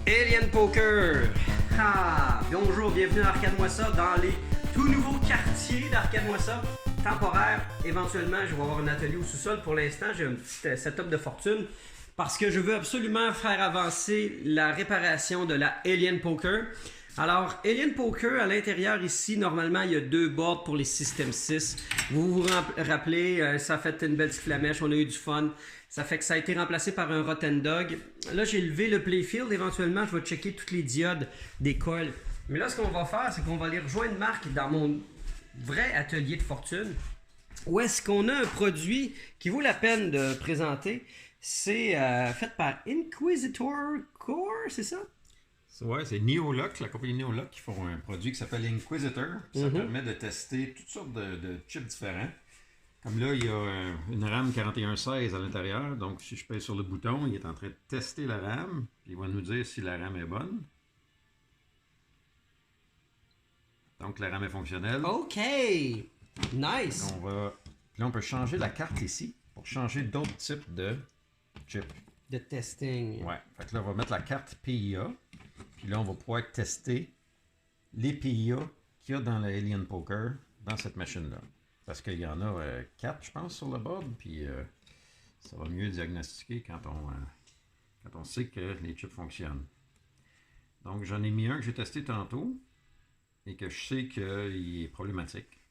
Alien Poker! Ah, bonjour, bienvenue à Arcade-moi ça dans les tout nouveaux quartiers d'Arcade-moi ça. Temporaire, éventuellement je vais avoir un atelier au sous-sol. Pour l'instant, j'ai un petit setup de fortune parce que je veux absolument faire avancer la réparation de la Alien Poker. Alors, Alien Poker, à l'intérieur ici, normalement, il y a deux boards pour les System 6. Vous vous rappelez, ça a fait une belle petite flamèche, on a eu du fun. Ça fait que ça a été remplacé par un Rotten Dog. Là, j'ai levé le playfield. Éventuellement, je vais checker toutes les diodes des coils. Mais là, ce qu'on va faire, c'est qu'on va aller rejoindre Marc dans mon vrai atelier de fortune. Où est-ce qu'on a un produit qui vaut la peine de présenter. C'est fait par Inquisitor Core, c'est ça? Ouais, c'est Neolock, la compagnie Neolock qui font un produit qui s'appelle Inquisitor. Ça permet de tester toutes sortes de chips différents. Comme là, il y a une RAM 4116 à l'intérieur. Donc, si je pèse sur le bouton, il est en train de tester la RAM. Il va nous dire si la RAM est bonne. Donc, la RAM est fonctionnelle. OK! Nice! Puis là, on peut changer la carte ici pour changer d'autres types de chips. De testing. Ouais. Fait que là, on va mettre la carte PIA. Puis là, on va pouvoir tester les PIA qu'il y a dans la Alien Poker dans cette machine-là. Parce qu'il y en a 4, je pense, sur le board. Puis ça va mieux diagnostiquer quand on sait que les chips fonctionnent. Donc, j'en ai mis un que j'ai testé tantôt et que je sais qu'il est problématique.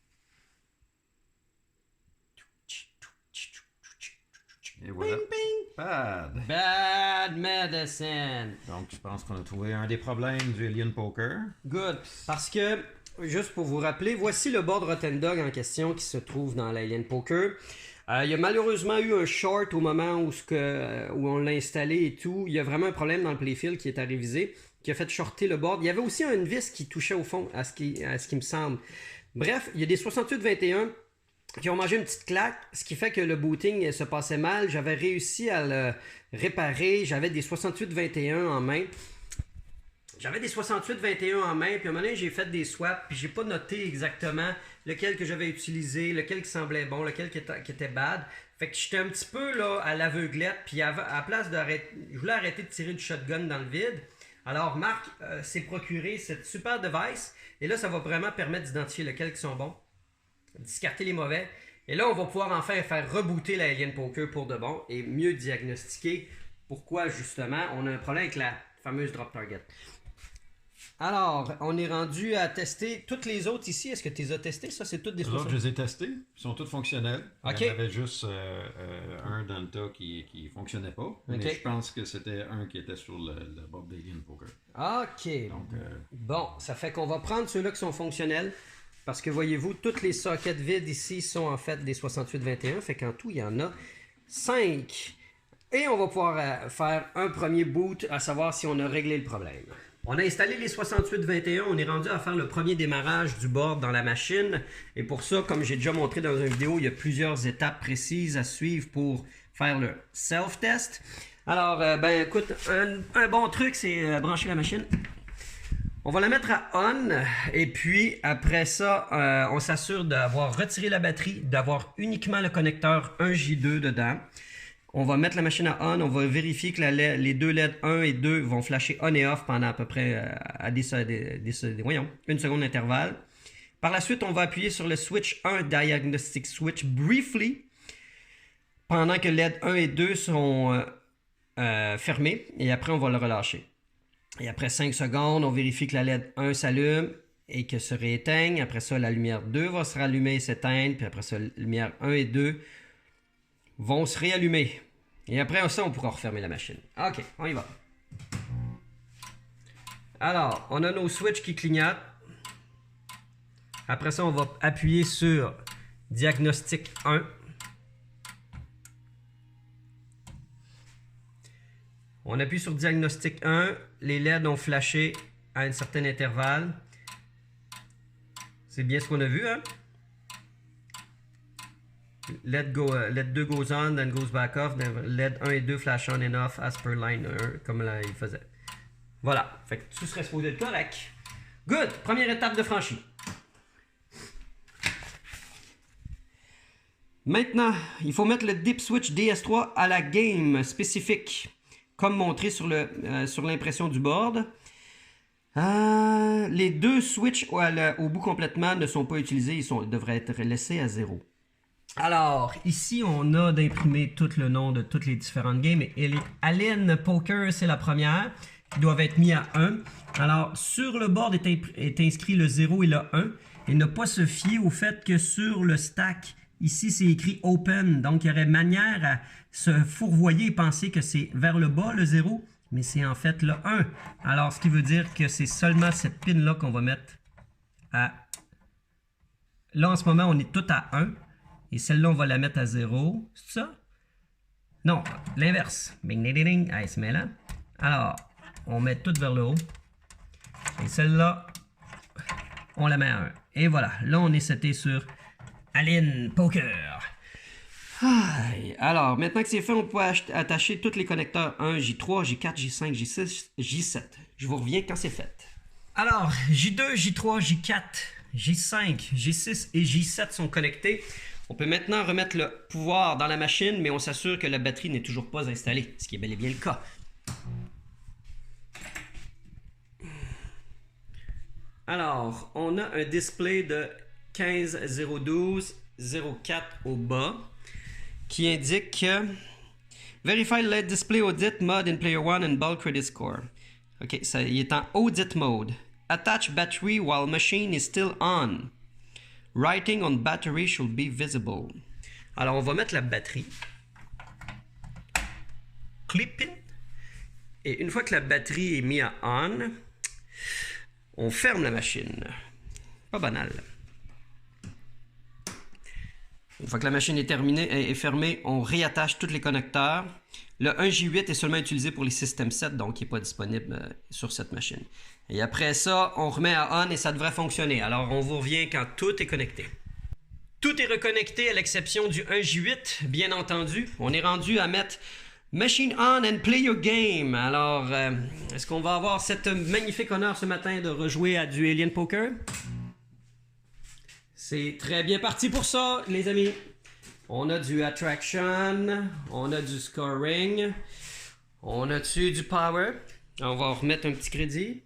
Et voilà. Bing, bing. Bad. Bad medicine. Donc, je pense qu'on a trouvé un des problèmes du Alien Poker. Good. Parce que, juste pour vous rappeler, voici le board Rotten Dog en question qui se trouve dans l'Alien Poker. Il y a malheureusement eu un short au moment où on l'a installé et tout. Il y a vraiment un problème dans le playfield qui est à réviser, qui a fait shorter le board. Il y avait aussi une vis qui touchait au fond, à ce qui me semble. Bref, il y a des 68-21 qui ont mangé une petite claque, ce qui fait que le booting se passait mal. J'avais réussi à le réparer. J'avais des 68-21 en main. Puis à un moment donné, j'ai fait des swaps, puis j'ai pas noté exactement lequel que j'avais utilisé, lequel qui semblait bon, lequel qui était bad. Fait que j'étais un petit peu là à l'aveuglette, puis à la place d'arrêter, je voulais arrêter de tirer du shotgun dans le vide. Alors Marc s'est procuré cette super device, et là ça va vraiment permettre d'identifier lequel qui sont bons, discarter les mauvais. Et là on va pouvoir enfin faire rebooter la Alien Poker pour de bon, et mieux diagnostiquer pourquoi justement on a un problème avec la fameuse drop target. Alors, on est rendu à tester toutes les autres ici. Est-ce que tu les as testées? Ça, c'est toutes des Les autres, je les ai testés. Ils sont tous fonctionnels. OK. Il y en avait juste un dans le tas qui ne fonctionnait pas. Mais je pense que c'était un qui était sur le board d'Alien Poker. OK. Donc, bon, ça fait qu'on va prendre ceux-là qui sont fonctionnels. Parce que voyez-vous, toutes les sockets vides ici sont en fait des 68-21. Fait qu'en tout, il y en a 5. Et on va pouvoir faire un premier boot à savoir si on a réglé le problème. On a installé les 68-21, on est rendu à faire le premier démarrage du board dans la machine. Et pour ça, comme j'ai déjà montré dans une vidéo, il y a plusieurs étapes précises à suivre pour faire le self-test. Alors, écoute, un bon truc, c'est brancher la machine. On va la mettre à on, et puis après ça, on s'assure d'avoir retiré la batterie, d'avoir uniquement le connecteur 1J2 dedans. On va mettre la machine à on, on va vérifier que les deux LED 1 et 2 vont flasher on et off pendant à peu près à une seconde d'intervalle. Par la suite, on va appuyer sur le switch 1 Diagnostic Switch briefly pendant que LED 1 et 2 sont fermés, et après on va le relâcher. Et après 5 secondes, on vérifie que la LED 1 s'allume et que se rééteigne. Après ça, la lumière 2 va se rallumer et s'éteindre, puis après ça, la lumière 1 et 2 vont se réallumer. Et après ça, on pourra refermer la machine. OK, on y va. Alors, on a nos switches qui clignotent. Après ça, on va appuyer sur Diagnostic 1. On appuie sur Diagnostic 1. Les LED ont flashé à un certain intervalle. C'est bien ce qu'on a vu, hein? LED 2 goes on, then goes back off, then LED 1 et 2 flash on and off as per line 1, comme là il faisait. Voilà, fait que tout serait supposé être correct. Good, première étape de franchie. Maintenant, il faut mettre le dip switch DS3 à la game spécifique. comme montré sur l'impression du board. Les deux switches au bout complètement ne sont pas utilisés, ils devraient être laissés à 0. Alors, ici, on a d'imprimé tout le nom de toutes les différentes games. Et les Alien Poker, c'est la première, qui doivent être mis à 1. Alors, sur le board est inscrit le 0 et le 1. Et ne pas se fier au fait que sur le stack, ici, c'est écrit Open. Donc, il y aurait manière à se fourvoyer et penser que c'est vers le bas, le 0. Mais c'est en fait le 1. Alors, ce qui veut dire que c'est seulement cette pin-là qu'on va mettre à... Là, en ce moment, on est tout à 1. Et celle-là, on va la mettre à 0. C'est ça? Non, l'inverse. Bing, ding, ding, ding. Allez, se met là. Alors, on met tout vers le haut. Et celle-là, on la met à 1. Et voilà. Là, on est seté sur Alien Poker. Alors, maintenant que c'est fait, on peut attacher tous les connecteurs 1, J3, J4, J5, J6, J7. Je vous reviens quand c'est fait. Alors, J2, J3, J4, J5, J6 et J7 sont connectés. On peut maintenant remettre le pouvoir dans la machine, mais on s'assure que la batterie n'est toujours pas installée, ce qui est bel et bien le cas. Alors, on a un display de 15.012.04 au bas qui indique Verify LED Display Audit Mode in Player 1 and Bulk Credit Score. Ok, ça, il est en Audit Mode. Attach battery while machine is still on. Writing on battery should be visible. Alors, on va mettre la batterie. Clip in. Et une fois que la batterie est mise à on, on ferme la machine. Pas banal. Une fois que la machine est terminée et fermée, on réattache tous les connecteurs. Le 1J8 est seulement utilisé pour les System 7, donc il n'est pas disponible sur cette machine. Et après ça, on remet à on et ça devrait fonctionner. Alors, on vous revient quand tout est connecté. Tout est reconnecté à l'exception du 1J8, bien entendu. On est rendu à mettre Machine on and play your game. Alors, est-ce qu'on va avoir cette magnifique honneur ce matin de rejouer à du Alien Poker? C'est très bien parti pour ça, les amis. On a du Attraction, on a du Scoring, on a-tu du Power? On va remettre un petit crédit.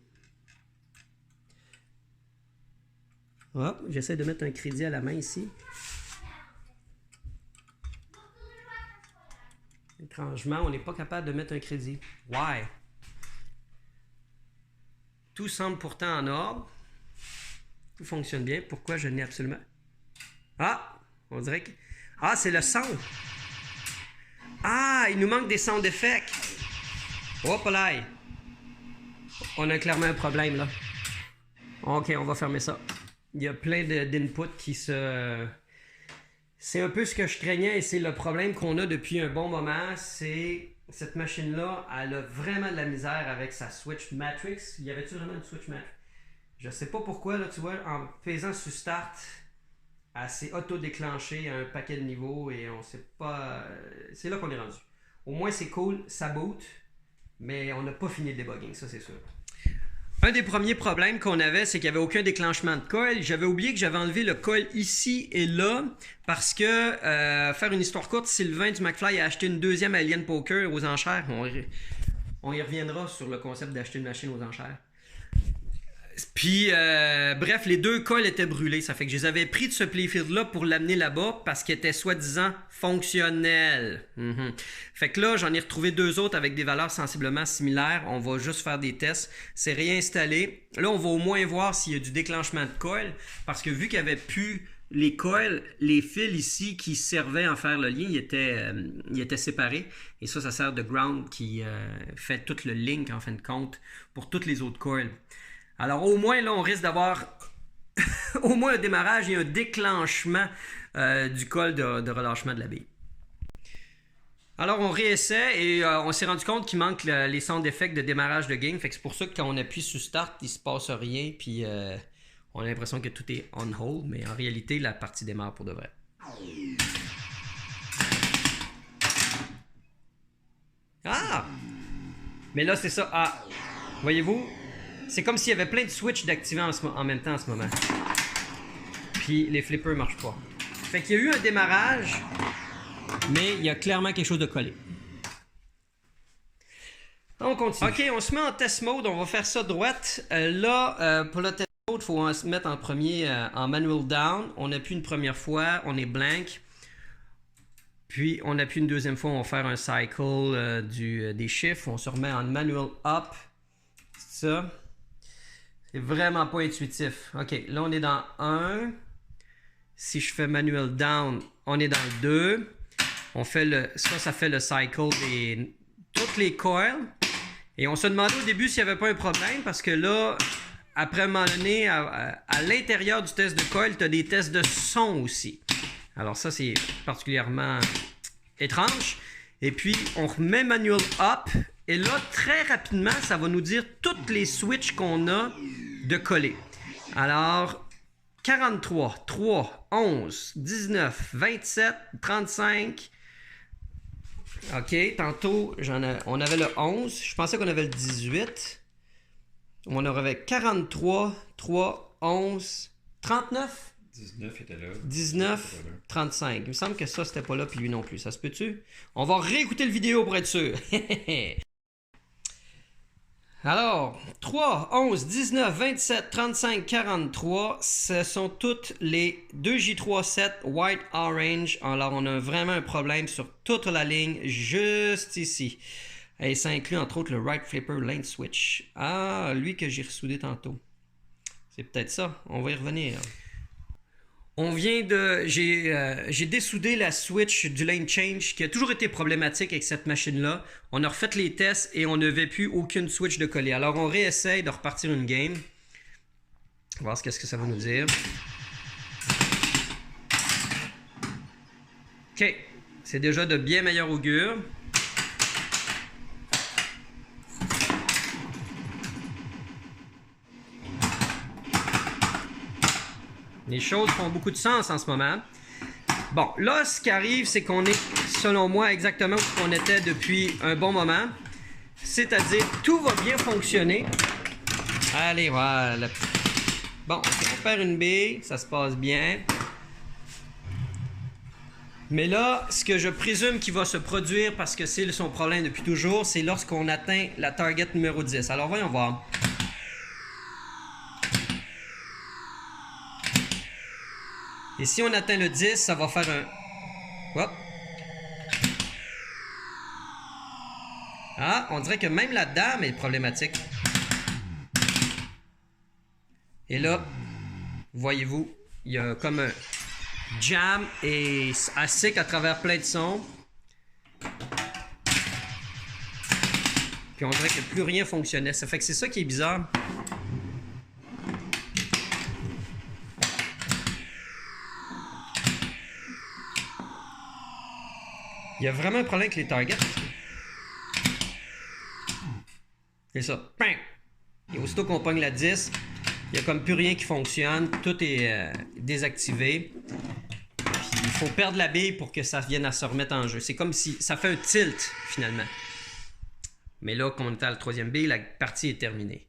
Hop, j'essaie de mettre un crédit à la main ici. Étrangement, on n'est pas capable de mettre un crédit. Why? Tout semble pourtant en ordre. Tout fonctionne bien. Pourquoi je n'ai absolument... Ah! On dirait que... Ah, c'est le son! Ah! Il nous manque des sound effects! Hop là! On a clairement un problème, là. Ok, on va fermer ça. Il y a plein d'inputs qui se... C'est un peu ce que je craignais et c'est le problème qu'on a depuis un bon moment. C'est cette machine-là, elle a vraiment de la misère avec sa Switch Matrix. Y avait-tu vraiment une Switch Matrix? Je sais pas pourquoi, là, tu vois, en faisant sur Start, elle s'est auto-déclenchée à un paquet de niveaux et on sait pas... C'est là qu'on est rendu. Au moins, c'est cool, ça boot, mais on n'a pas fini le debugging, ça c'est sûr. Un des premiers problèmes qu'on avait, c'est qu'il n'y avait aucun déclenchement de coil. J'avais oublié que j'avais enlevé le coil ici et là parce que, faire une histoire courte, Sylvain du McFly a acheté une deuxième Alien Poker aux enchères. On y reviendra sur le concept d'acheter une machine aux enchères. Puis, bref, les deux coils étaient brûlés. Ça fait que je les avais pris de ce playfield-là pour l'amener là-bas parce qu'il était soi-disant fonctionnel. Fait que là, j'en ai retrouvé deux autres avec des valeurs sensiblement similaires. On va juste faire des tests. C'est réinstallé. Là, on va au moins voir s'il y a du déclenchement de coil parce que vu qu'il n'y avait plus les coils, les fils ici qui servaient à faire le lien, ils étaient séparés. Et ça sert de ground qui fait tout le link, en fin de compte, pour toutes les autres coils. Alors, au moins, là, on risque d'avoir au moins un démarrage et un déclenchement du col de relâchement de la bille. Alors, on réessaie et on s'est rendu compte qu'il manque les sound effects de démarrage de game. Fait que c'est pour ça que quand on appuie sur Start, il se passe rien. Puis, on a l'impression que tout est on hold. Mais en réalité, la partie démarre pour de vrai. Ah! Mais là, c'est ça. Ah! Voyez-vous? C'est comme s'il y avait plein de switches d'activer en même temps en ce moment. Puis les flippers ne marchent pas. Fait qu'il y a eu un démarrage, mais il y a clairement quelque chose de collé. On continue. OK, on se met en test mode. On va faire ça droite. Pour le test mode, il faut se mettre en premier en manual down. On appuie une première fois, on est blank. Puis, on appuie une deuxième fois, on va faire un cycle des chiffres. On se remet en manual up. C'est ça. C'est vraiment pas intuitif. OK, là, on est dans 1. Si je fais manual down, on est dans le 2. On fait ça fait le cycle des toutes les coils. Et on se demandait au début s'il n'y avait pas un problème parce que là, après un moment donné, à l'intérieur du test de coil, tu as des tests de son aussi. Alors ça, c'est particulièrement étrange. Et puis, on remet manual up. Et là, très rapidement, ça va nous dire toutes les switches qu'on a de coller. Alors, 43, 3, 11, 19, 27, 35... OK, tantôt, on avait le 11. Je pensais qu'on avait le 18. On avait 43, 3, 11, 39. 19 était là. 19, 35. Il me semble que ça, c'était pas là, puis lui non plus. Ça se peut-tu? On va réécouter le vidéo pour être sûr. Alors, 3, 11, 19, 27, 35, 43, ce sont toutes les 2J37 White Orange. Alors, on a vraiment un problème sur toute la ligne, juste ici. Et ça inclut entre autres le Right Flipper Lane Switch. Ah, lui que j'ai ressoudé tantôt. C'est peut-être ça, on va y revenir. J'ai dessoudé la switch du lane change qui a toujours été problématique avec cette machine-là. On a refait les tests et on n'avait plus aucune switch de coller. Alors on réessaye de repartir une game. On va voir ce que ça va nous dire. OK. C'est déjà de bien meilleur augure. Les choses font beaucoup de sens en ce moment. Bon, là, ce qui arrive, c'est qu'on est, selon moi, exactement où on était depuis un bon moment. C'est-à-dire, tout va bien fonctionner. Allez, voilà. Bon, okay, on perd une bille, ça se passe bien. Mais là, ce que je présume qui va se produire, parce que c'est son problème depuis toujours, c'est lorsqu'on atteint la target numéro 10. Alors, voyons voir. Et si on atteint le 10, ça va faire un... Hop. Ah, on dirait que même la dame est problématique. Et là, voyez-vous, il y a comme un jam et assez à travers plein de sons. Puis on dirait que plus rien fonctionnait. Ça fait que c'est ça qui est bizarre. Il y a vraiment un problème avec les targets. C'est ça. Et aussitôt qu'on pogne la 10, il n'y a comme plus rien qui fonctionne. Tout est désactivé. Puis il faut perdre la bille pour que ça vienne à se remettre en jeu. C'est comme si ça fait un tilt finalement. Mais là, quand on est à la troisième bille, la partie est terminée.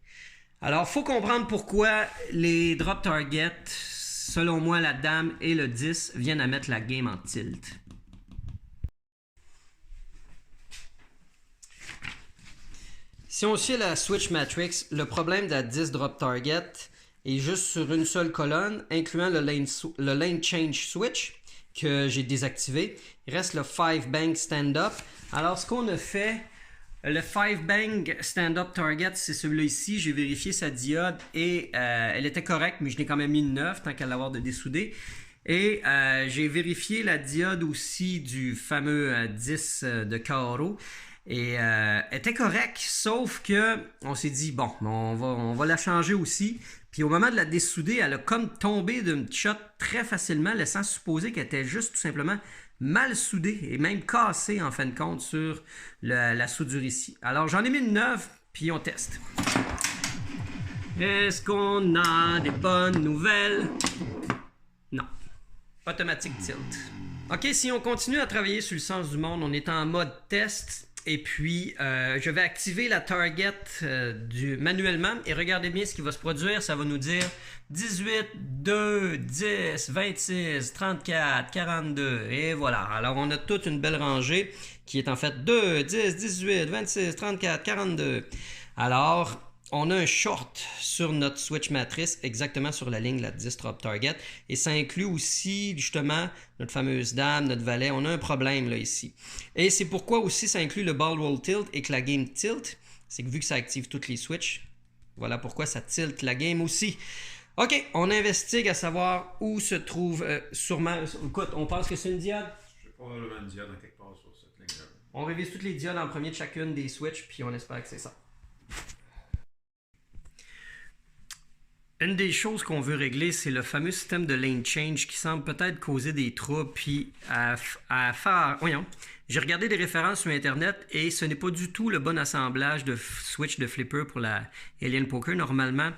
Alors, il faut comprendre pourquoi les drop targets, selon moi, la dame et le 10 viennent à mettre la game en tilt. Si on suit la Switch Matrix, le problème de la 10 drop target est juste sur une seule colonne, incluant le lane change switch que j'ai désactivé. Il reste le 5-bang stand-up. Alors, ce qu'on a fait, le 5-bang stand-up target, c'est celui-là ici. J'ai vérifié sa diode et elle était correcte, mais je l'ai quand même mis une 9 tant qu'à l'avoir de dessoudé. Et j'ai vérifié la diode aussi du fameux 10 de Kaoru. Et était correct, sauf que on s'est dit, bon, on va la changer aussi. Puis au moment de la dessouder, elle a comme tombé d'une shot très facilement, laissant supposer qu'elle était juste tout simplement mal soudée et même cassée en fin de compte sur la soudure ici. Alors j'en ai mis une 9, puis on teste. Est-ce qu'on a des bonnes nouvelles? Non. Automatic tilt. OK, si on continue à travailler sur le sens du monde, on est en mode test. Et puis, je vais activer la target manuellement. Et regardez bien ce qui va se produire. Ça va nous dire 18, 2, 10, 26, 34, 42. Et voilà. Alors, on a toute une belle rangée qui est en fait 2, 10, 18, 26, 34, 42. Alors, on a un short sur notre switch matrice, exactement sur la ligne, la 10 drop target. Et ça inclut aussi, justement, notre fameuse dame, notre valet. On a un problème là ici. Et c'est pourquoi aussi ça inclut le ball roll tilt et que la game tilt. C'est que vu que ça active toutes les switches, voilà pourquoi ça tilt la game aussi. OK, on investigue à savoir où se trouve sûrement... Écoute, on pense que c'est une diode. Je sais probablement une diode quelque part sur cette ligne-là. On révise toutes les diodes en premier de chacune des switches, puis on espère que c'est ça. Une des choses qu'on veut régler, c'est le fameux système de lane change qui semble peut-être causer des troubles. Puis à faire... Voyons, j'ai regardé des références sur Internet et ce n'est pas du tout le bon assemblage de switch de flipper pour la Alien Poker. Normalement,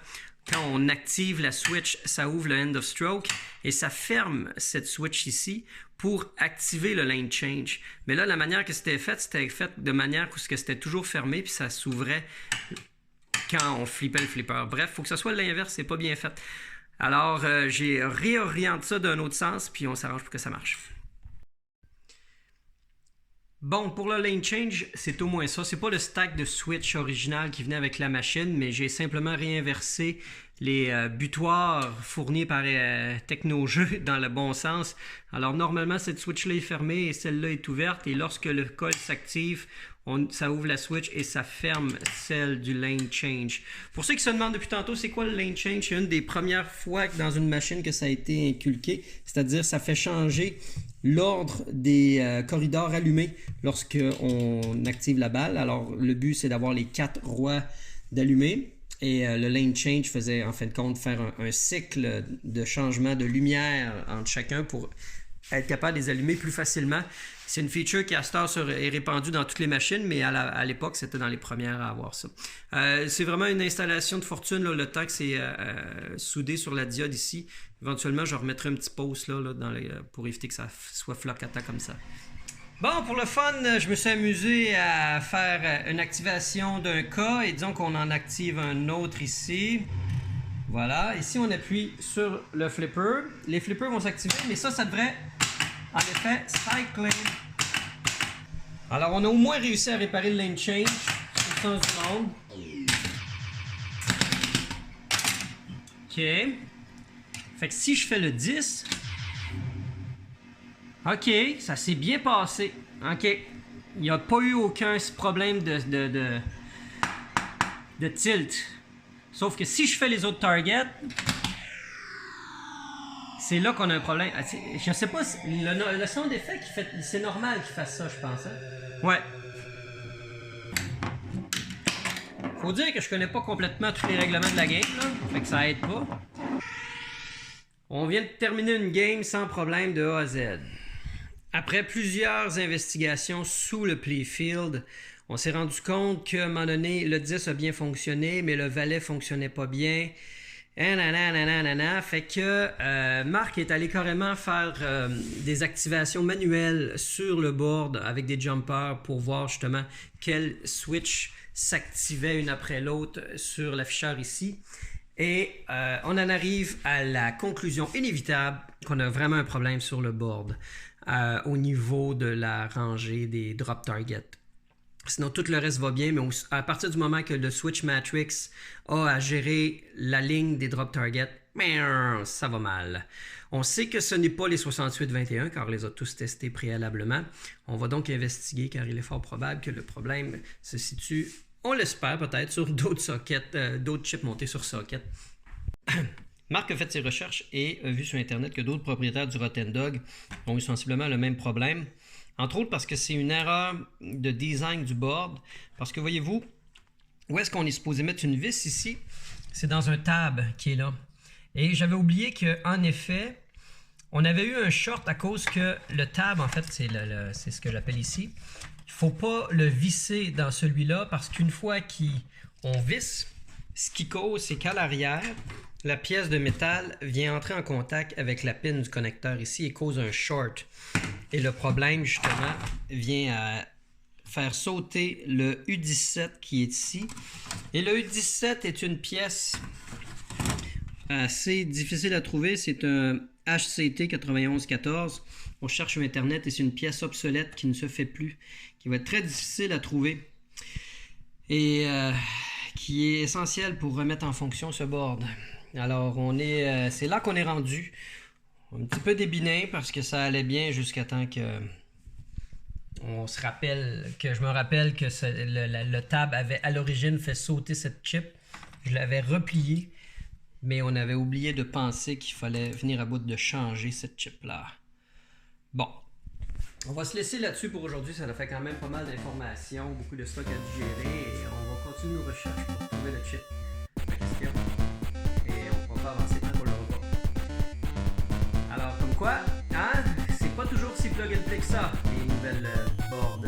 quand on active la switch, ça ouvre le end of stroke et ça ferme cette switch ici pour activer le lane change. Mais là, la manière que c'était fait de manière où c'était toujours fermé puis ça s'ouvrait quand on flippait le flipper. Bref, il faut que ce soit l'inverse, c'est pas bien fait. Alors, j'ai réorienté ça d'un autre sens, puis on s'arrange pour que ça marche. Bon, pour le lane change, c'est au moins ça. C'est pas le stack de switch original qui venait avec la machine, mais j'ai simplement réinversé les butoirs fournis par Technojeux dans le bon sens. Alors, normalement, cette switch-là est fermée et celle-là est ouverte. Et lorsque le col s'active, ça ouvre la switch et ça ferme celle du lane change. Pour ceux qui se demandent depuis tantôt, c'est quoi le lane change? C'est une des premières fois dans une machine que ça a été inculqué. C'est-à-dire, ça fait changer l'ordre des corridors allumés lorsque on active la balle. Alors, le but, c'est d'avoir les 4 rois d'allumés. Et le lane change faisait, en fin de compte, faire un cycle de changement de lumière entre chacun pour être capable de les allumer plus facilement. C'est une feature qui à cette heure est répandue dans toutes les machines, mais à l'époque, c'était dans les premières à avoir ça. C'est vraiment une installation de fortune, là, le temps que c'est soudé sur la diode ici. Éventuellement, je remettrai un petit pause là, pour éviter que ça soit floccata comme ça. Bon, pour le fun, je me suis amusé à faire une activation d'un cas et disons qu'on en active un autre ici. Voilà, ici on appuie sur le flipper. Les flippers vont s'activer, mais ça devrait en effet cycler. Alors on a au moins réussi à réparer le lane change sur le sens du monde. OK. Fait que si je fais le 10, OK, ça s'est bien passé. OK. Il n'y a pas eu aucun problème de tilt. Sauf que si je fais les autres targets, c'est là qu'on a un problème. Je sais pas, le son d'effet, c'est normal qu'il fasse ça, je pense. Hein? Ouais. Faut dire que je connais pas complètement tous les règlements de la game, là. Fait que ça aide pas. On vient de terminer une game sans problème de A à Z. Après plusieurs investigations sous le playfield, on s'est rendu compte qu'à un moment donné, le 10 a bien fonctionné, mais le valet fonctionnait pas bien. Fait que Marc est allé carrément faire des activations manuelles sur le board avec des jumpers pour voir justement quel switch s'activait une après l'autre sur l'afficheur ici. Et on en arrive à la conclusion inévitable qu'on a vraiment un problème sur le board au niveau de la rangée des drop targets. Sinon, tout le reste va bien, mais à partir du moment que le Switch Matrix a à gérer la ligne des drop targets, ça va mal. On sait que ce n'est pas les 68-21, car on les a tous testés préalablement. On va donc investiguer, car il est fort probable que le problème se situe, on l'espère peut-être, sur d'autres sockets, d'autres chips montés sur socket. Marc a fait ses recherches et a vu sur Internet que d'autres propriétaires du Rotten Dog ont eu sensiblement le même problème. Entre autres parce que c'est une erreur de design du board. Parce que voyez-vous, où est-ce qu'on est supposé mettre une vis ici? C'est dans un tab qui est là. Et j'avais oublié qu'en effet, on avait eu un short à cause que le tab, en fait, c'est ce que j'appelle ici. Il ne faut pas le visser dans celui-là parce qu'une fois qu'on visse, ce qui cause, c'est qu'à l'arrière, la pièce de métal vient entrer en contact avec la pin du connecteur ici et cause un short. Et le problème, justement, vient à faire sauter le U17 qui est ici. Et le U17 est une pièce assez difficile à trouver. C'est un HCT 9114. On cherche sur Internet et c'est une pièce obsolète qui ne se fait plus, qui va être très difficile à trouver et qui est essentielle pour remettre en fonction ce board. Alors, c'est là qu'on est rendu. Un petit peu débiné parce que ça allait bien jusqu'à temps que je me rappelle que le tab avait à l'origine fait sauter cette chip. Je l'avais repliée, mais on avait oublié de penser qu'il fallait venir à bout de changer cette chip-là. Bon, on va se laisser là-dessus pour aujourd'hui. Ça a fait quand même pas mal d'informations, beaucoup de stock à digérer et on va continuer nos recherches pour trouver le chip en question. Et on va pas avancer tant qu'on l'aura pas. Alors, comme quoi, hein, c'est pas toujours si plug and play que ça, les nouvelles boards